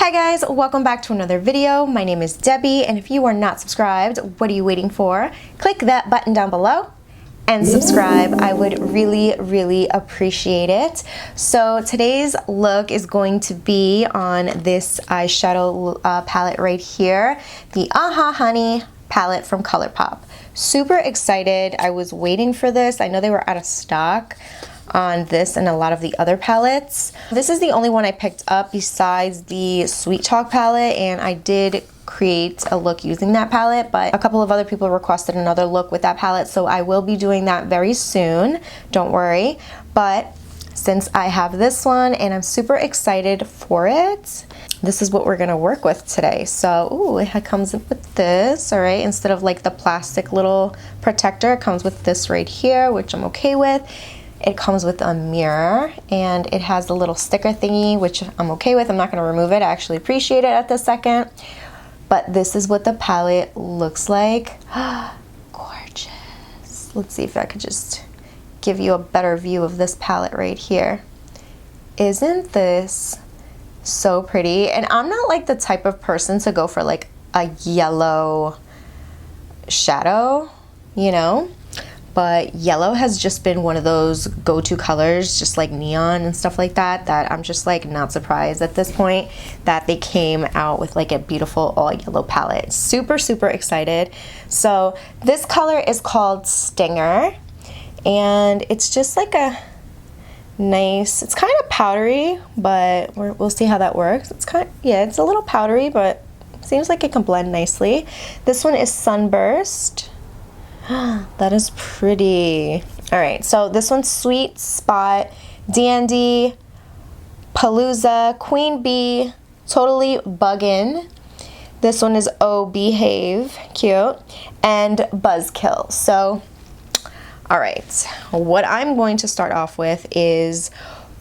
Hi guys, welcome back to another video. My name is Debbie, and if you are not subscribed, what are you waiting for? Click that button down below and subscribe. I would really appreciate it. So today's look is going to be on this eyeshadow palette right here, the Aha Honey palette from Colourpop. Super excited. I was waiting for this. I know they were out of stock on this and a lot of the other palettes. This is the only one I picked up besides the Sweet Talk palette, and I did create a look using that palette, but a couple of other people requested another look with that palette, so I will be doing that very soon, don't worry. But since I have this one and I'm super excited for it, this is what we're gonna work with today. So, ooh, it comes with this, all right? Instead of like the plastic little protector, it comes with this right here, which I'm okay with. It comes with a mirror, and it has the little sticker thingy, which I'm okay with. I'm not gonna remove it. I actually appreciate it at this second. But this is what the palette looks like. Gorgeous. Let's see if I could just give you a better view of this palette right here. Isn't this so pretty? And I'm not like the type of person to go for like a yellow shadow, you know? But yellow has just been one of those go-to colors, just like neon and stuff like that, that I'm just like not surprised at this point that they came out with like a beautiful all yellow palette. Super excited. So this color is called Stinger, and it's just like a nice, it's kind of powdery, but we'll see how that works. It's kind of, yeah, it's a little powdery, but seems like it can blend nicely. This one is Sunburst. That is pretty. All right, so this one's Sweet Spot, Dandy, Palooza, Queen Bee, Totally Buggin'. This one is Oh Behave, cute, and Buzzkill. So, all right, what I'm going to start off with is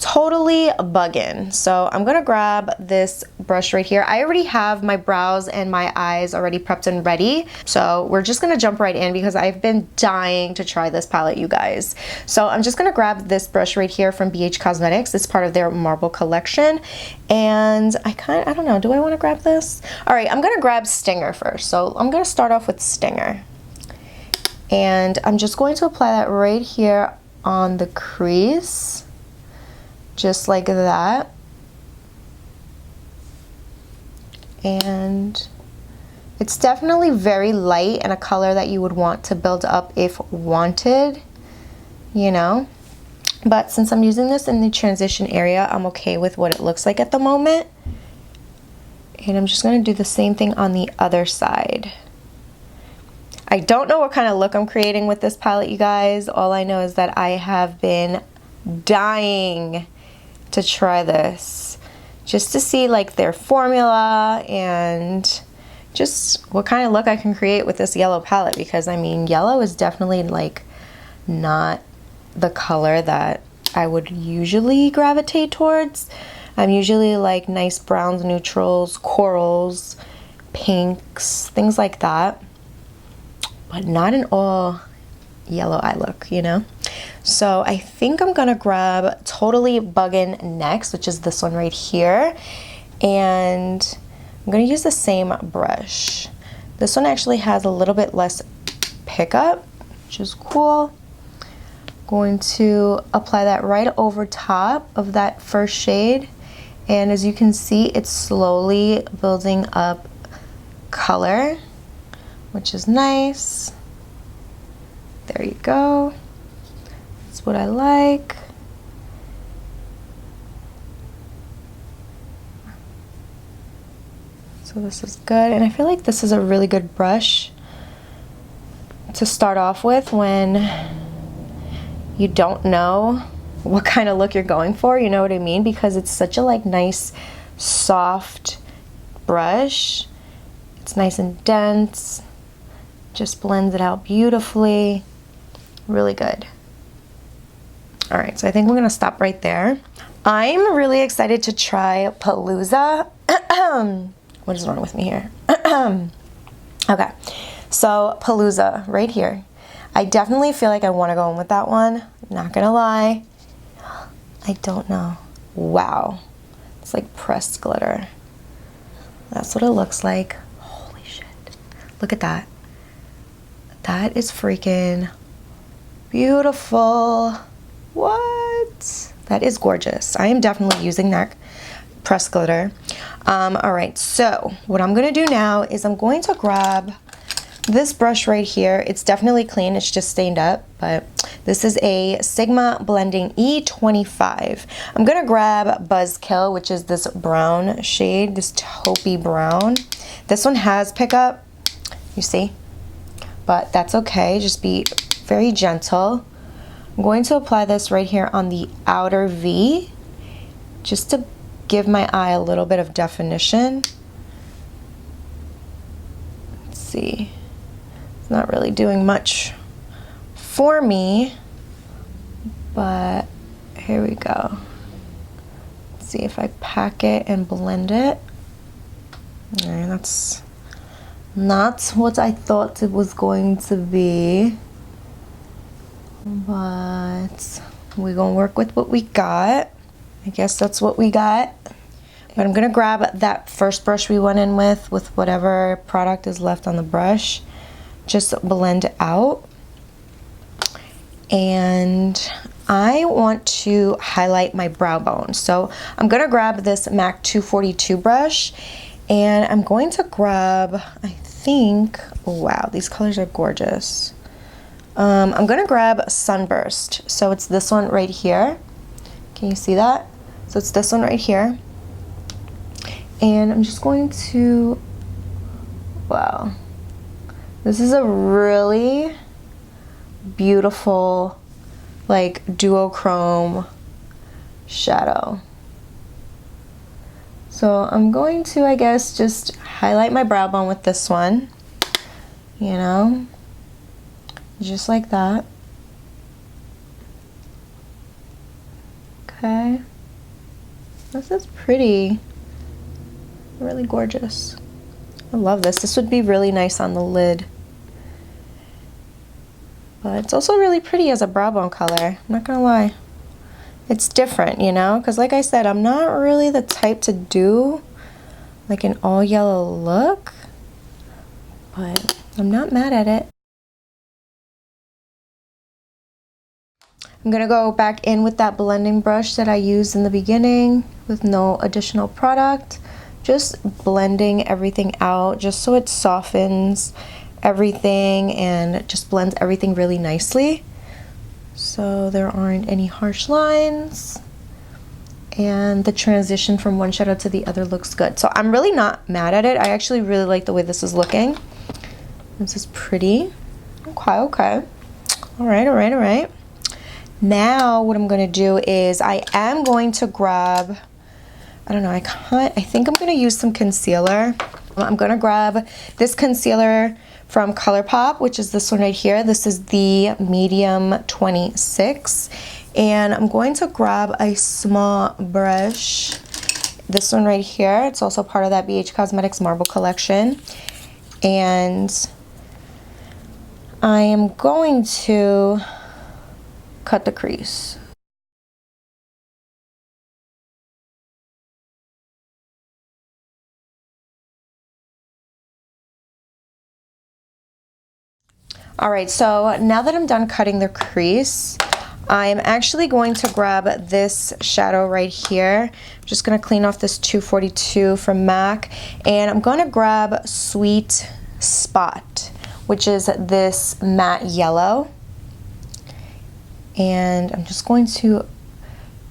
Totally Buggin'. So I'm gonna grab this brush right here. I already have my brows and my eyes already prepped and ready. So we're just gonna jump right in because I've been dying to try this palette, you guys. So I'm just gonna grab this brush right here from BH Cosmetics. It's part of their Marble collection. And I don't know, do I wanna grab this? All right, I'm gonna grab Stinger first. So I'm gonna start off with Stinger. And I'm just going to apply that right here on the crease. Just like that. And it's definitely very light and a color that you would want to build up if wanted, you know. But since I'm using this in the transition area, I'm okay with what it looks like at the moment. And I'm just gonna do the same thing on the other side. I don't know what kind of look I'm creating with this palette, you guys. All I know is that I have been dying to try this just to see like their formula and just what kind of look I can create with this yellow palette, because I mean yellow is definitely like not the color that I would usually gravitate towards. I'm usually like nice browns, neutrals, corals, pinks, things like that, but not an all yellow eye look, you know? So I think I'm gonna grab Totally Buggin' next, which is this one right here. And I'm gonna use the same brush. This one actually has a little bit less pickup, which is cool. Going to apply that right over top of that first shade. And as you can see, it's slowly building up color, which is nice. There you go. That's what I like. So this is good, and I feel like this is a really good brush to start off with when you don't know what kind of look you're going for, you know what I mean? Because it's such a like nice, soft brush. It's nice and dense, just blends it out beautifully. Really good. All right, so I think we're gonna stop right there. I'm really excited to try Palooza. What is wrong with me here? Okay, so Palooza right here. I definitely feel like I wanna go in with that one. Not gonna lie. I don't know. Wow, it's like pressed glitter. that's what it looks like. Holy shit. Look at that. That is freaking beautiful. What? That is gorgeous. I am definitely using that pressed glitter. All right, so what I'm gonna do now is I'm going to grab this brush right here. It's definitely clean, it's just stained up, but this is a Sigma Blending E25. I'm gonna grab Buzzkill, which is this brown shade, this taupey brown. This one has pickup, you see, but that's okay. Just be very gentle. I'm going to apply this right here on the outer V, just to give my eye a little bit of definition. Let's see. It's not really doing much for me, but here we go. Let's see if I pack it and blend it. And that's not what I thought it was going to be, but we're gonna work with what we got. I guess that's what we got. But I'm gonna grab that first brush we went in with whatever product is left on the brush, just blend out. And I want to highlight my brow bone. So I'm gonna grab this MAC 242 brush, and I'm going to grab, I think, oh wow, these colors are gorgeous. I'm gonna grab Sunburst. So it's this one right here. Can you see that? So it's this one right here. And I'm just going to, wow. This is a really beautiful, like, duochrome shadow. So I'm going to, I guess, just highlight my brow bone with this one, you know, just like that. Okay. This is pretty, really gorgeous. I love this. This would be really nice on the lid. But it's also really pretty as a brow bone color, I'm not gonna lie. It's different, you know, because like I said, I'm not really the type to do like an all yellow look, but I'm not mad at it. I'm gonna go back in with that blending brush that I used in the beginning with no additional product, just blending everything out just so it softens everything and just blends everything really nicely, so there aren't any harsh lines, and the transition from one shadow to the other looks good. So I'm really not mad at it. I actually really like the way this is looking. This is pretty. Okay. All right. Now what I'm gonna do is I am going to grab, I don't know, I think I'm gonna use some concealer. I'm gonna grab this concealer from Colourpop, which is this one right here. This is the medium 26. And I'm going to grab a small brush, this one right here. It's also part of that BH Cosmetics Marble collection. And I am going to cut the crease. All right, so now that I'm done cutting the crease, I'm actually going to grab this shadow right here. I'm just gonna clean off this 242 from MAC, and I'm gonna grab Sweet Spot, which is this matte yellow. And I'm just going to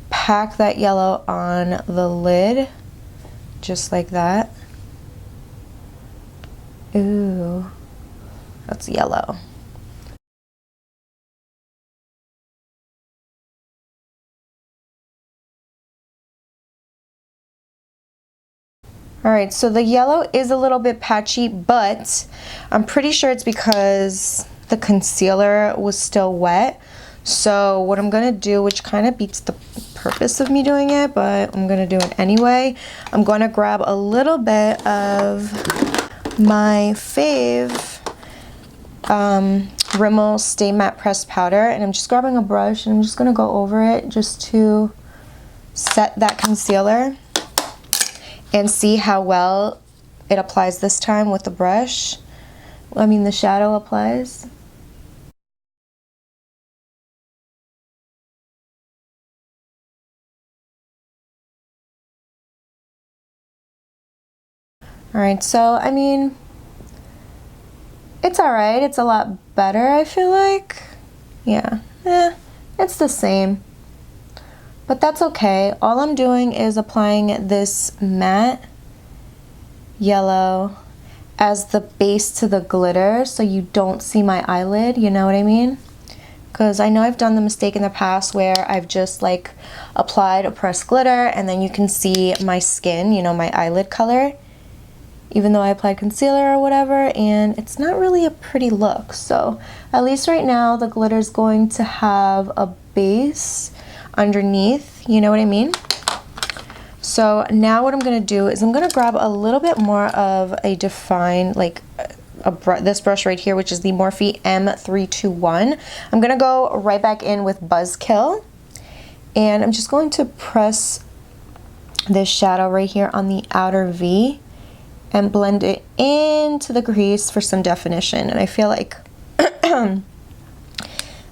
pack that yellow on the lid, just like that. Ooh, that's yellow. All right, so the yellow is a little bit patchy, but I'm pretty sure it's because the concealer was still wet. So what I'm gonna do, which kind of beats the purpose of me doing it, but I'm gonna do it anyway, I'm gonna grab a little bit of my fave Rimmel Stay Matte Pressed Powder, and I'm just grabbing a brush and I'm just gonna go over it just to set that concealer and see how well it applies this time with the brush. I mean, the shadow applies. Alright, so I mean, it's alright. It's a lot better, I feel like. Yeah, it's the same. But that's okay. All I'm doing is applying this matte yellow as the base to the glitter so you don't see my eyelid, you know what I mean? Because I know I've done the mistake in the past where I've just like applied a pressed glitter and then you can see my skin, you know, my eyelid color, even though I applied concealer or whatever, and it's not really a pretty look. So at least right now the glitter is going to have a base underneath, you know what I mean? So now what I'm going to do is I'm going to grab a little bit more of a defined, like this brush right here, which is the Morphe M321. I'm going to go right back in with Buzzkill, and I'm just going to press this shadow right here on the outer V and blend it into the crease for some definition. And I feel like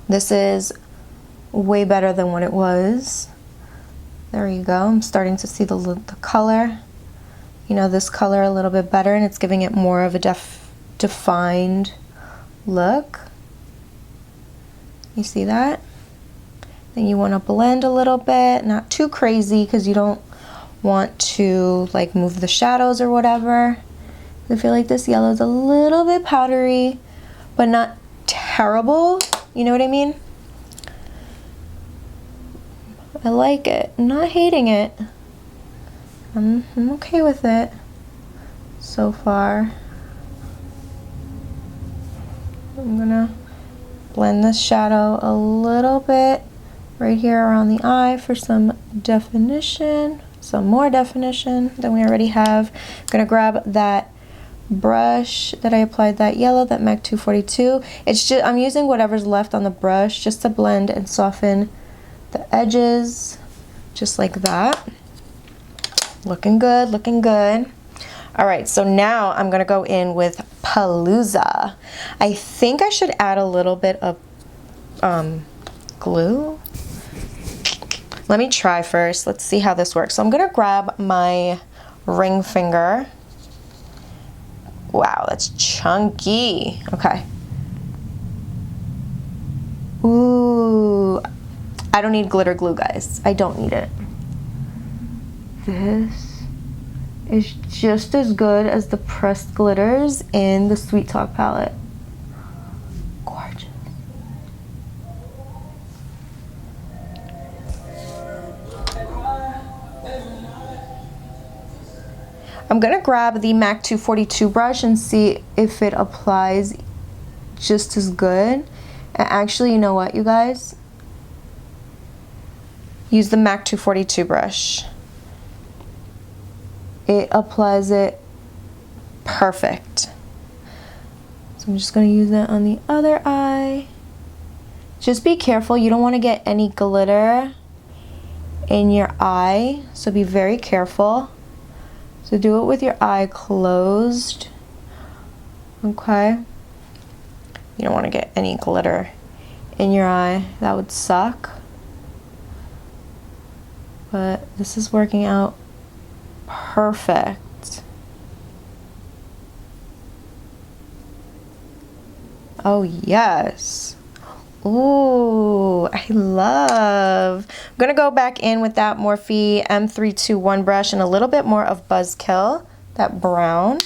this is way better than what it was. There you go. I'm starting to see the color, you know, this color a little bit better, and it's giving it more of a defined look. You see that? Then you want to blend a little bit, not too crazy because you don't want to like move the shadows or whatever. I feel like this yellow is a little bit powdery, but not terrible. You know what I mean? I like it. I'm not hating it. I'm okay with it so far. I'm gonna blend this shadow a little bit right here around the eye for some definition, some more definition than we already have. I'm gonna grab that brush that I applied that yellow, that MAC 242. It's just, I'm using whatever's left on the brush just to blend and soften the edges, just like that. Looking good, looking good. All right, so now I'm gonna go in with Palooza. I think I should add a little bit of glue. Let me try first. Let's see how this works. So I'm gonna grab my ring finger. Wow, that's chunky. Okay. Ooh, I don't need glitter glue, guys. I don't need it. This is just as good as the pressed glitters in the Sweet Talk palette. Gorgeous. I'm gonna grab the MAC 242 brush and see if it applies just as good. And actually, you know what, you guys? Use the MAC 242 brush. It applies it perfect. So I'm just going to use it on the other eye. Just be careful. You don't want to get any glitter in your eye. So be very careful. So do it with your eye closed. Okay. You don't want to get any glitter in your eye. That would suck. But this is working out perfect. Oh yes. Ooh, I love. I'm gonna go back in with that Morphe M321 brush and a little bit more of Buzzkill, that brown.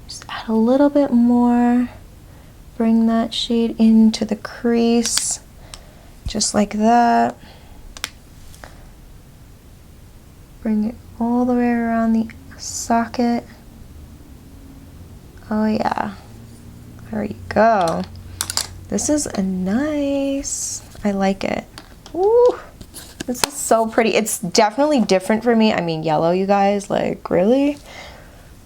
Just add a little bit more. Bring that shade into the crease, just like that. Bring it all the way around the socket. Oh yeah, there you go. This is a nice, I like it. Ooh, this is so pretty. It's definitely different for me. I mean, yellow, you guys, like really?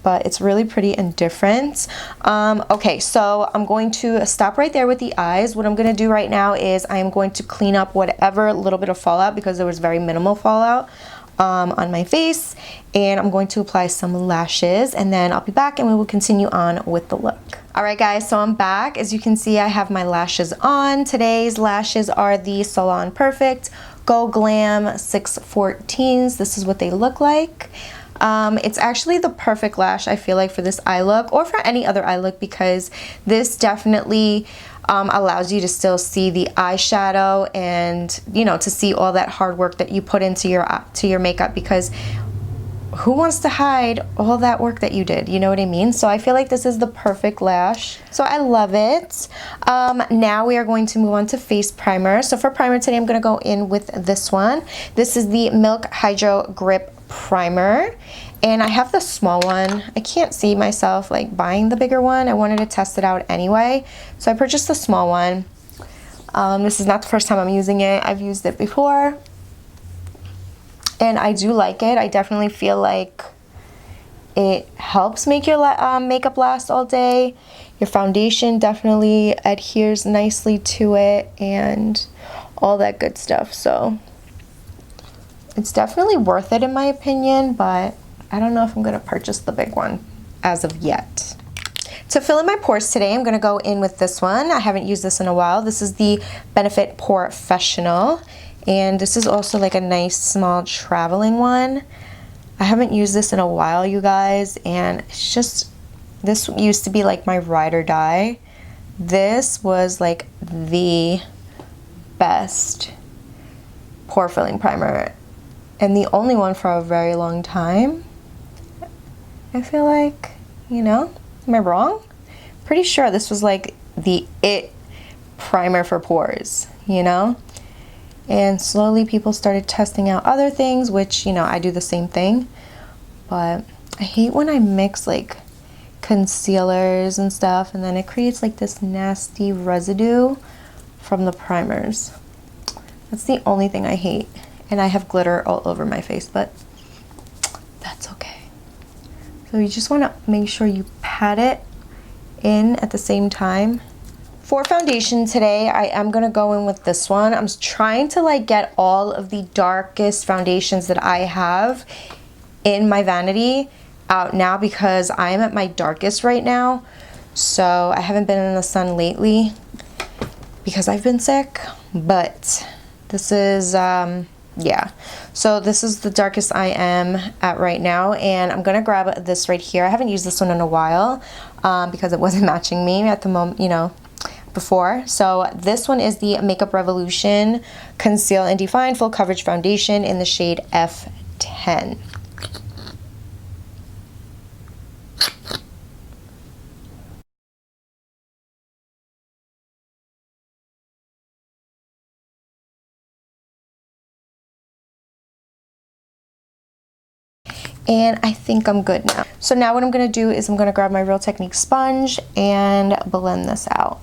But it's really pretty and different. Okay, so I'm going to stop right there with the eyes. What I'm gonna do right now is I'm going to clean up whatever little bit of fallout, because there was very minimal fallout on my face, and I'm going to apply some lashes, and then I'll be back and we will continue on with the look. Alright guys, so I'm back. As you can see, I have my lashes on. Today's lashes are the Salon Perfect Go Glam 614s. This is what they look like. It's actually the perfect lash, I feel like, for this eye look or for any other eye look, because this definitely allows you to still see the eyeshadow and, you know, to see all that hard work that you put into your makeup, because who wants to hide all that work that you did? You know what I mean? So I feel like this is the perfect lash. So I love it. Now we are going to move on to face primer. So for primer today, I'm going to go in with this one. This is the Milk Hydro Grip Primer. And I have the small one. I can't see myself like buying the bigger one. I wanted to test it out anyway. So I purchased the small one. This is not the first time I'm using it. I've used it before. And I do like it. I definitely feel like it helps make your makeup last all day. Your foundation definitely adheres nicely to it and all that good stuff. So it's definitely worth it in my opinion, but I don't know if I'm going to purchase the big one as of yet. To fill in my pores today, I'm going to go in with this one. I haven't used this in a while. This is the Benefit Porefessional. And this is also like a nice small traveling one. I haven't used this in a while, you guys. And it's just, this used to be like my ride or die. This was like the best pore filling primer. And the only one for a very long time. I feel like, you know, am I wrong? Pretty sure this was like the it primer for pores, you know? And slowly people started testing out other things, which, you know, I do the same thing. But I hate when I mix like concealers and stuff, and then it creates like this nasty residue from the primers. That's the only thing I hate. And I have glitter all over my face, but that's okay. So you just want to make sure you pat it in at the same time. For foundation today, I am going to go in with this one. I'm trying to like get all of the darkest foundations that I have in my vanity out now, because I am at my darkest right now. So I haven't been in the sun lately because I've been sick, but this is yeah, so this is the darkest I am at right now, and I'm gonna grab this right here. I haven't used this one in a while because it wasn't matching me at the moment, you know, before. So this one is the Makeup Revolution Conceal and Define Full Coverage Foundation in the shade F10. And I think I'm good now. So now what I'm going to do is I'm going to grab my Real Technique sponge and blend this out.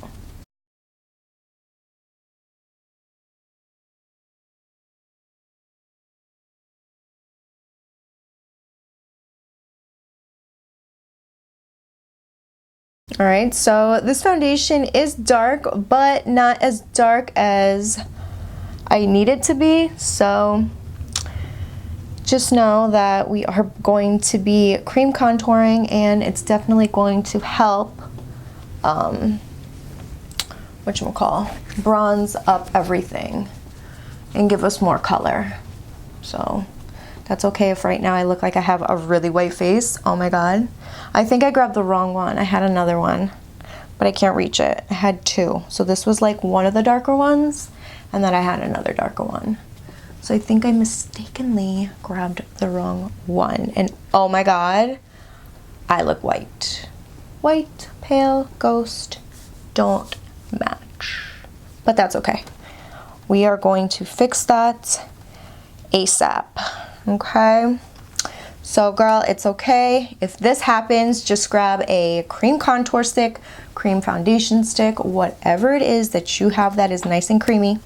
Alright, so this foundation is dark, but not as dark as I need it to be. So just know that we are going to be cream contouring, and it's definitely going to help bronze up everything and give us more color. So that's okay if right now I look like I have a really white face. Oh my god. I think I grabbed the wrong one. I had another one, but I can't reach it. I had two. So this was like one of the darker ones, and then I had another darker one. So I think I mistakenly grabbed the wrong one. And oh my god, I look white. White, pale, ghost, don't match. But that's okay. We are going to fix that ASAP, okay? So girl, it's okay. If this happens, just grab a cream contour stick, cream foundation stick, whatever it is that you have that is nice and creamy.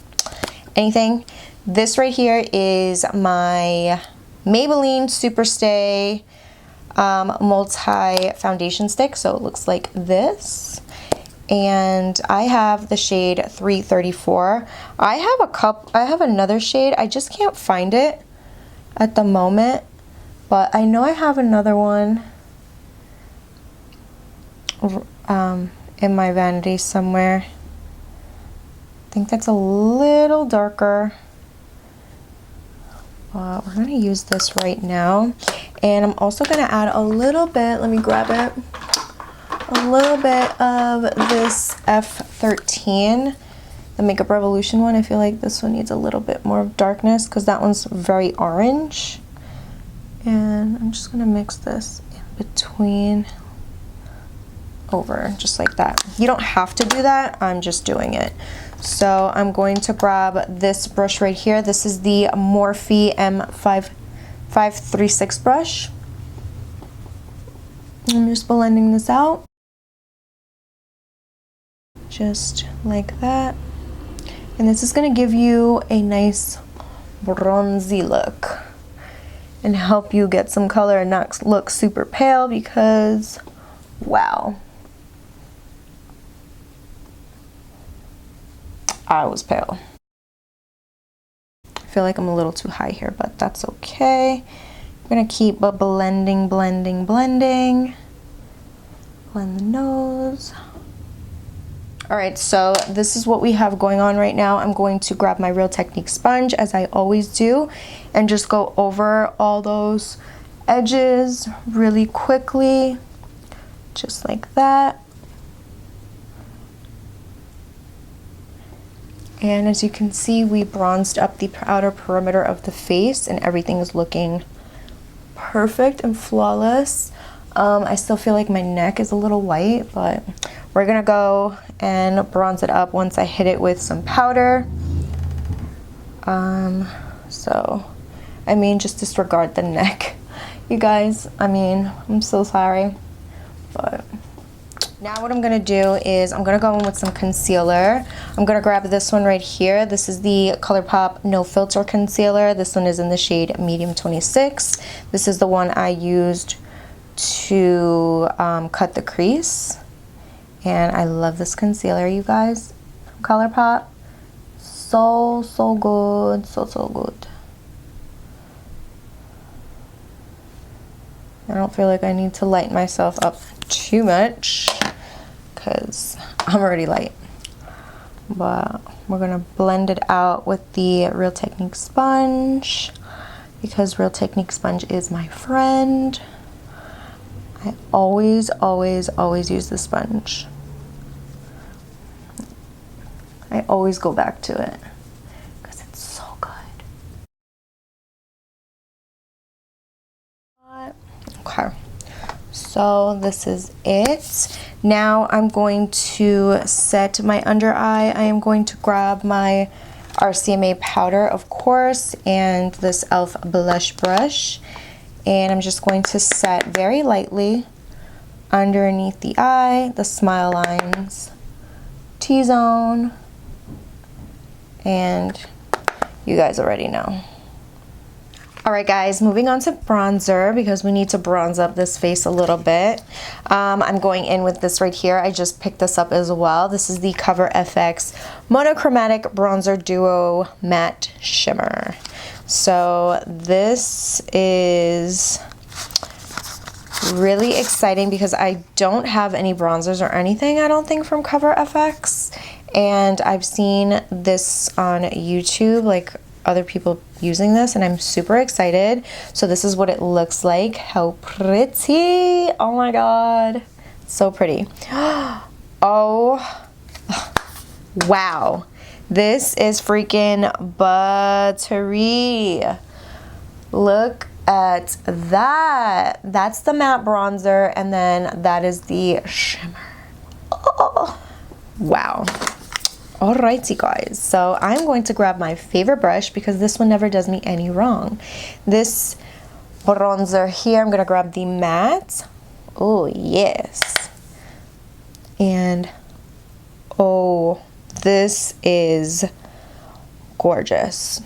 Anything. This right here is my Maybelline Superstay multi foundation stick. So it looks like this. And I have the shade 334. I have another shade. I just can't find it at the moment, but I know I have another one in my vanity somewhere. I think that's a little darker, but we're gonna use this right now. And I'm also gonna add a little bit, let me grab it, a little bit of this F13, the Makeup Revolution one. I feel like this one needs a little bit more of darkness because that one's very orange. And I'm just gonna mix this in between, over, just like that. You don't have to do that, I'm just doing it. So I'm going to grab this brush right here. This is the Morphe M536 brush. I'm just blending this out. Just like that. And this is gonna give you a nice bronzy look and help you get some color and not look super pale because, wow. I was pale. I feel like I'm a little too high here, but that's okay. I'm gonna keep blending, blending, blending. Blend the nose. All right, so this is what we have going on right now. I'm going to grab my Real Technique sponge, as I always do, and just go over all those edges really quickly, just like that. And as you can see, we bronzed up the outer perimeter of the face and everything is looking perfect and flawless. I still feel like my neck is a little white, but we're gonna go and bronze it up once I hit it with some powder. So, I mean, just disregard the neck, you guys. I mean, I'm so sorry, but now what I'm gonna do is I'm gonna go in with some concealer. I'm gonna grab this one right here. This is the Colourpop No Filter Concealer. This one is in the shade Medium 26. This is the one I used to cut the crease. And I love this concealer, you guys, from Colourpop. So, so good, so, so good. I don't feel like I need to light myself up too much because I'm already light. But we're gonna blend it out with the Real Technique sponge because Real Technique sponge is my friend. I always, always, always use the sponge. I always go back to it because it's so good. Okay, so this is it. Now I'm going to set my under eye. I am going to grab my RCMA powder, of course, and this e.l.f. blush brush. And I'm just going to set very lightly underneath the eye, the smile lines, T-zone, and you guys already know. All right, guys, moving on to bronzer because we need to bronze up this face a little bit. I'm going in with this right here. I just picked this up as well. This is the Coverfx Monochromatic Bronzer Duo Matte Shimmer. So this is really exciting because I don't have any bronzers or anything, I don't think, from Coverfx. And I've seen this on YouTube, like other people using this, and I'm super excited. So this is what it looks like. How pretty. Oh my god, so pretty. Oh wow, this is freaking buttery. Look at that. That's the matte bronzer, and then that is the shimmer. Oh, wow. Alrighty, guys, so I'm going to grab my favorite brush because this one never does me any wrong. This bronzer here, I'm gonna grab the matte. Oh yes. And oh, this is gorgeous.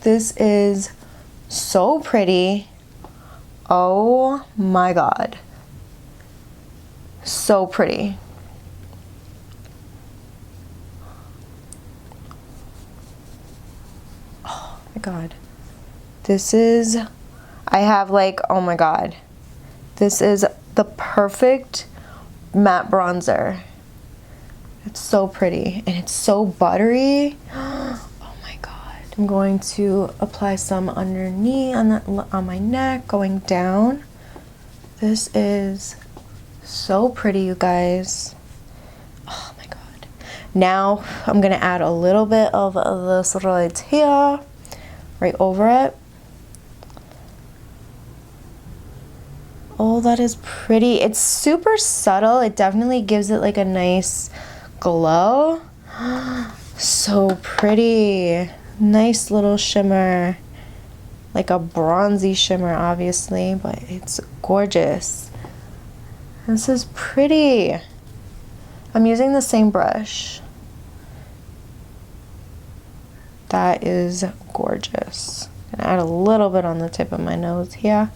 This is so pretty. Oh my god, so pretty. my god. This is, I have like, oh my god. This is the perfect matte bronzer. It's so pretty and it's so buttery. Oh my god. I'm going to apply some underneath on my neck, going down. This is so pretty, you guys. Oh my god. Now I'm gonna add a little bit of this right here, right over it. Oh, that is pretty. It's super subtle. It definitely gives it like a nice glow. So pretty. Nice little shimmer. Like a bronzy shimmer, obviously, but it's gorgeous. This is pretty. I'm using the same brush. That is gorgeous. I'm gonna add a little bit on the tip of my nose here.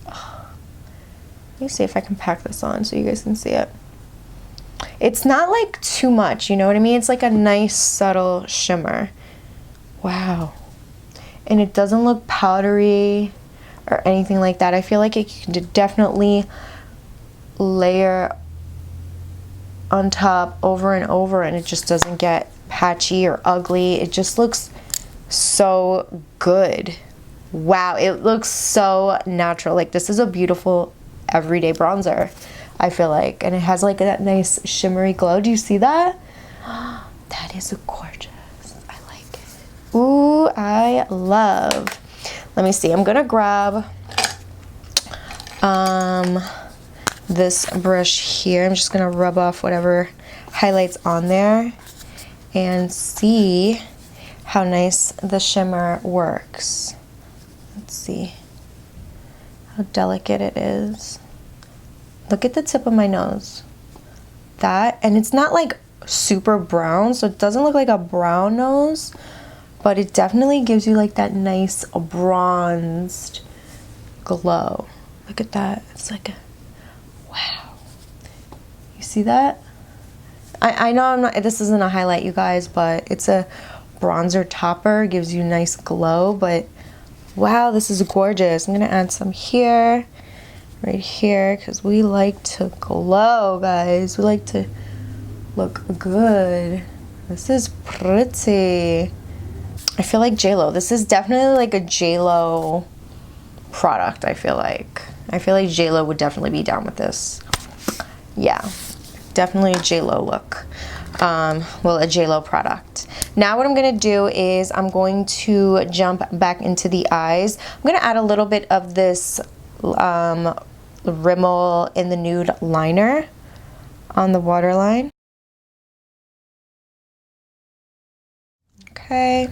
Let me see if I can pack this on so you guys can see it. It's not like too much, you know what I mean? It's like a nice subtle shimmer. Wow. And it doesn't look powdery or anything like that. I feel like it can definitely layer on top over and over and it just doesn't get patchy or ugly. It just looks so good. Wow, it looks so natural. Like this is a beautiful everyday bronzer, I feel like, and it has like that nice shimmery glow. Do you see that? That is gorgeous. I like it. Ooh, I love. Let me see. I'm gonna grab this brush here. I'm just gonna rub off whatever highlights on there and see how nice the shimmer works. Let's see how delicate it is. Look at the tip of my nose. That, and it's not like super brown, so it doesn't look like a brown nose, but it definitely gives you like that nice bronzed glow. Look at that. It's like a, wow. You see that? I know I'm not, this isn't a highlight, you guys, but it's a bronzer topper. Gives you nice glow, but wow, this is gorgeous. I'm gonna add some here, right here, because we like to glow, guys. We like to look good. This is pretty. I feel like J-Lo. This is definitely like a J-Lo product, I feel like. I feel like J-Lo would definitely be down with this. Yeah, definitely a J-Lo look. Well, a J-Lo product. Now what I'm gonna do is I'm going to jump back into the eyes. I'm gonna add a little bit of this Rimmel in the Nude liner on the waterline. Okay,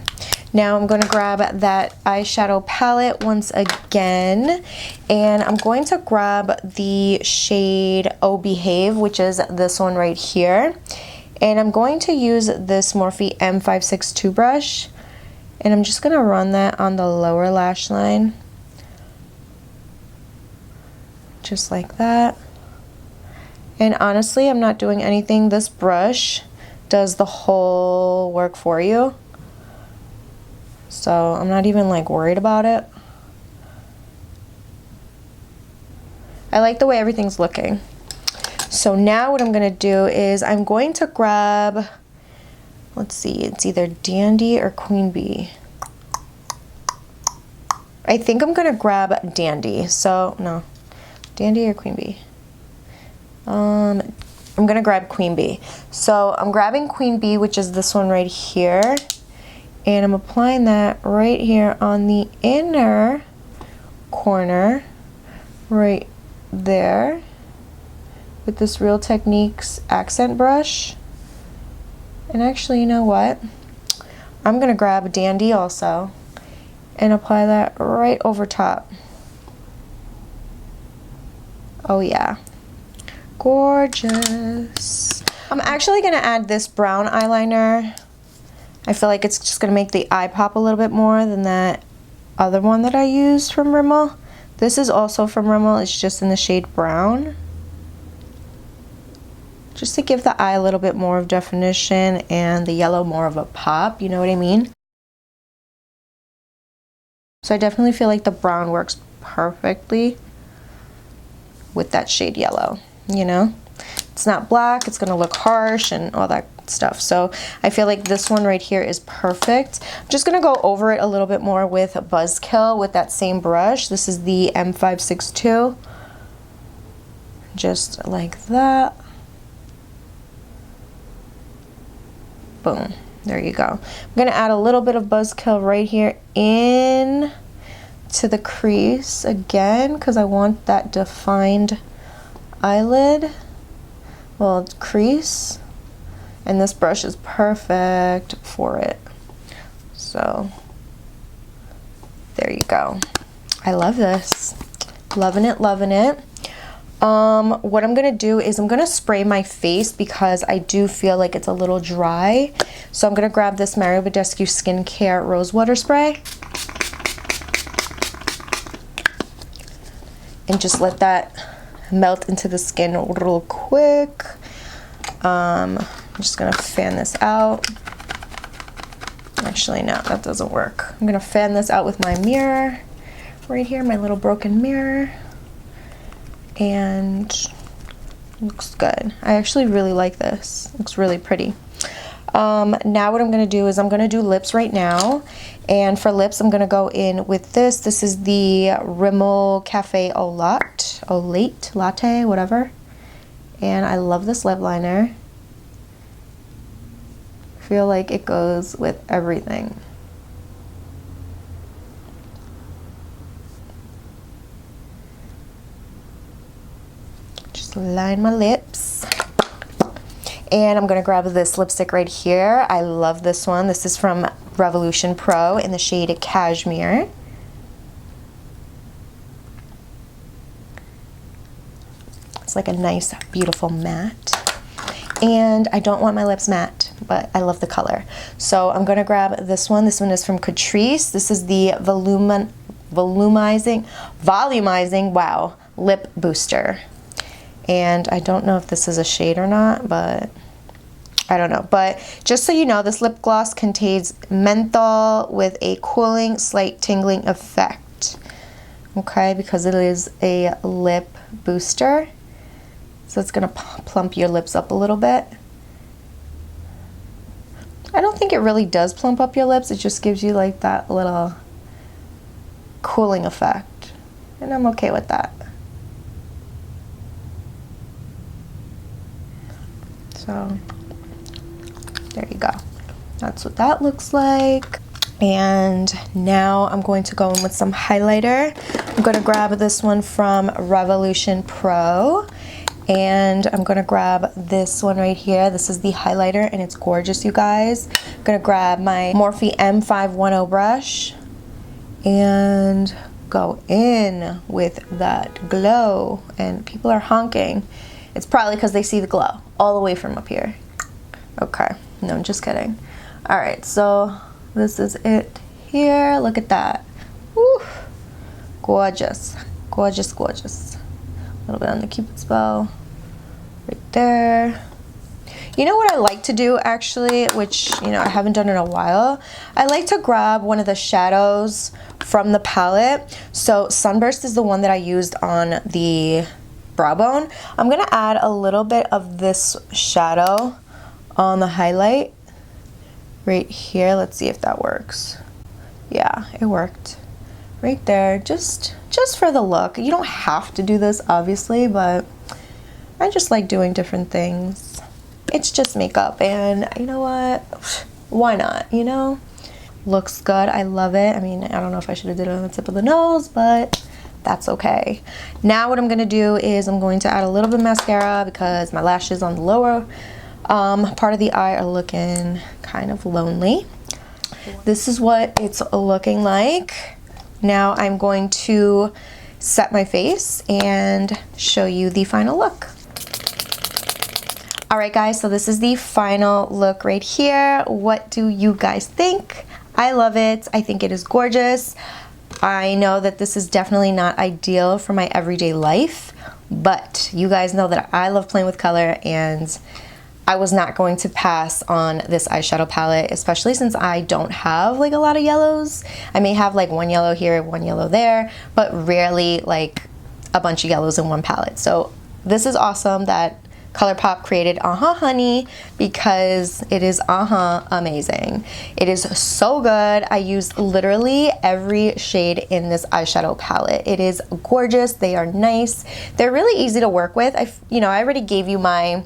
now I'm going to grab that eyeshadow palette once again, and I'm going to grab the shade Oh Behave, which is this one right here, and I'm going to use this Morphe M562 brush, and I'm just going to run that on the lower lash line, just like that. And honestly, I'm not doing anything. This brush does the whole work for you. So I'm not even like worried about it. I like the way everything's looking. So now what I'm gonna do is I'm going to grab, let's see, it's either Dandy or Queen Bee. I think I'm gonna grab Dandy. So no, Dandy or Queen Bee. I'm gonna grab Queen Bee. So I'm grabbing Queen Bee, which is this one right here. And I'm applying that right here on the inner corner, right there, with this Real Techniques accent brush. And actually, you know what? I'm gonna grab Dandy also and apply that right over top. Oh yeah, gorgeous. I'm actually gonna add this brown eyeliner. I feel like it's just gonna make the eye pop a little bit more than that other one that I used from Rimmel. This is also from Rimmel, it's just in the shade brown. Just to give the eye a little bit more of definition and the yellow more of a pop, you know what I mean? So I definitely feel like the brown works perfectly with that shade yellow, you know? It's not black, it's gonna look harsh and all that stuff. So I feel like this one right here is perfect. I'm just gonna go over it a little bit more with Buzzkill with that same brush. This is the M562. Just like that. Boom, there you go. I'm gonna add a little bit of Buzzkill right here in to the crease again, because I want that defined eyelid, well, crease, and this brush is perfect for it. So there you go. I love this. Loving it, loving it. What I'm gonna do is I'm gonna spray my face because I do feel like it's a little dry. So I'm gonna grab this Mario Badescu Skincare Rose Water Spray and just let that melt into the skin real quick. I'm just gonna fan this out. Actually, no, that doesn't work. I'm gonna fan this out with my mirror right here, my little broken mirror. And looks good. I actually really like this. Looks really pretty. Now what I'm gonna do is I'm gonna do lips right now. And for lips, I'm gonna go in with this. This is the Rimmel Cafe Au Late Latte, whatever. And I love this lip liner. I feel like it goes with everything. Line my lips, and I'm gonna grab this lipstick right here. I love this one. This is from Revolution Pro in the shade Cashmere. It's like a nice, beautiful matte, and I don't want my lips matte, but I love the color. So I'm gonna grab this one. This one is from Catrice. This is the volumizing, wow, lip booster. And I don't know if this is a shade or not, but I don't know. But just so you know, this lip gloss contains menthol with a cooling, slight tingling effect. Okay, because it is a lip booster. So it's gonna plump your lips up a little bit. I don't think it really does plump up your lips. It just gives you like that little cooling effect. And I'm okay with that. So there you go. That's what that looks like. And now I'm going to go in with some highlighter. I'm going to grab this one from Revolution Pro. And I'm going to grab this one right here. This is the highlighter and it's gorgeous, you guys. I'm going to grab my Morphe M510 brush and go in with that glow. And people are honking. It's probably because they see the glow all the way from up here. Okay, no, I'm just kidding. All right, so this is it here. Look at that. Woo. Gorgeous, gorgeous, gorgeous. A little bit on the Cupid's bow right there. You know what I like to do actually, which, you know, I haven't done in a while? I like to grab one of the shadows from the palette. So Sunburst is the one that I used on the brow bone. I'm gonna add a little bit of this shadow on the highlight right here. Let's see if that works. Yeah, it worked right there, just for the look. You don't have to do this obviously, but I just like doing different things. It's just makeup, and you know what, why not, you know? Looks good. I love it. I mean, I don't know if I should have did it on the tip of the nose, but that's okay. Now what I'm gonna do is I'm going to add a little bit of mascara because my lashes on the lower part of the eye are looking kind of lonely. This is what it's looking like. Now I'm going to set my face and show you the final look. All right guys, so this is the final look right here. What do you guys think? I love it. I think it is gorgeous. I know that this is definitely not ideal for my everyday life, but you guys know that I love playing with color, and I was not going to pass on this eyeshadow palette, especially since I don't have like a lot of yellows. I may have like one yellow here, one yellow there, but rarely like a bunch of yellows in one palette. So this is awesome that Colourpop created Honey, because it is amazing. It is so good. I use literally every shade in this eyeshadow palette. It is gorgeous. They are nice. They're really easy to work with. I already gave you my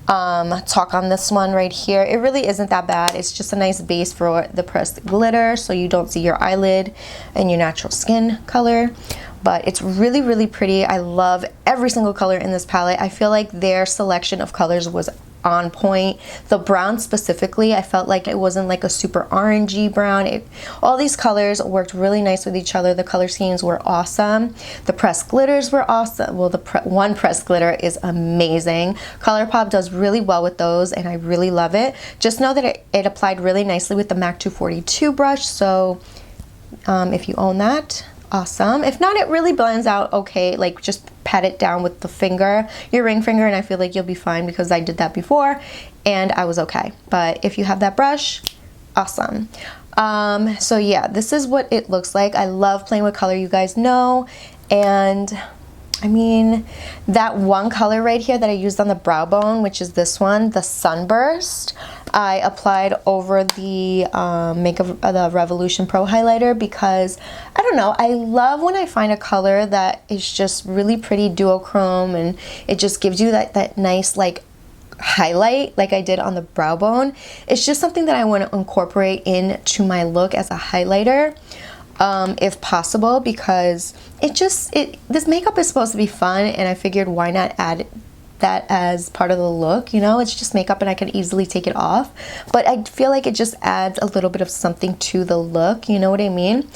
talk on this one right here. It really isn't that bad. It's just a nice base for the pressed glitter so you don't see your eyelid and your natural skin color. But it's really, really pretty. I love every single color in this palette. I feel like their selection of colors was on point. The brown specifically, I felt like it wasn't like a super orangey brown. All these colors worked really nice with each other. The color schemes were awesome. The pressed glitters were awesome. Well, the one pressed glitter is amazing. Colourpop does really well with those, and I really love it. Just know that it applied really nicely with the MAC 242 brush, so if you own that, awesome. If not, it really blends out okay. Like, just pat it down with the finger, your ring finger, and I feel like you'll be fine, because I did that before and I was okay. But if you have that brush, awesome. So yeah, this is what it looks like. I love playing with color, you guys know. And I mean, that one color right here that I used on the brow bone, which is this one, the Sunburst, I applied over the the Revolution Pro highlighter, because I don't know, I love when I find a color that is just really pretty duochrome, and it just gives you that nice like highlight like I did on the brow bone. It's just something that I want to incorporate into my look as a highlighter. If possible, because this makeup is supposed to be fun, and I figured why not add that as part of the look. You know, it's just makeup and I can easily take it off, but I feel like it just adds a little bit of something to the look, you know what I mean?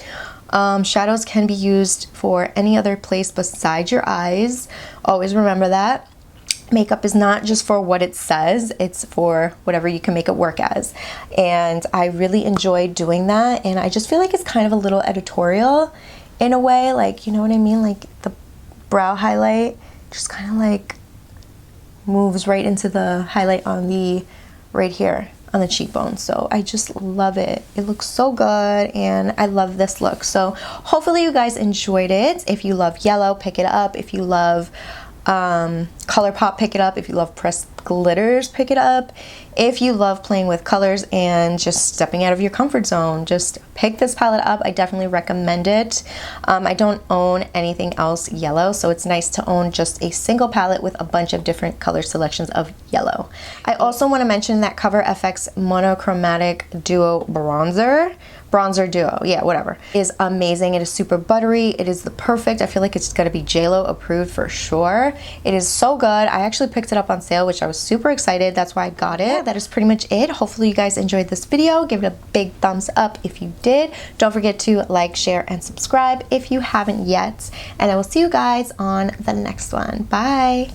Shadows can be used for any other place besides your eyes. Always remember that. Makeup is not just for what it says, it's for whatever you can make it work as. And I really enjoy doing that, and I just feel like it's kind of a little editorial in a way, like, you know what I mean? Like the brow highlight just kind of like moves right into the highlight on the right here on the cheekbone. So I just love it. It looks so good, and I love this look. So hopefully you guys enjoyed it. If you love yellow, pick it up. If you love Colourpop, pick it up. If you love pressed glitters, pick it up. If you love playing with colors and just stepping out of your comfort zone, just pick this palette up. I definitely recommend it. I don't own anything else yellow, so it's nice to own just a single palette with a bunch of different color selections of yellow. I also want to mention that Coverfx Monochromatic Duo Bronzer Duo, yeah, whatever, is amazing. It is super buttery. It is the perfect, I feel like it's gonna be JLo approved for sure. It is so good. I actually picked it up on sale, which I was super excited. That's why I got it. That is pretty much it. Hopefully you guys enjoyed this video. Give it a big thumbs up if you did. Don't forget to like, share, and subscribe if you haven't yet. And I will see you guys on the next one. Bye.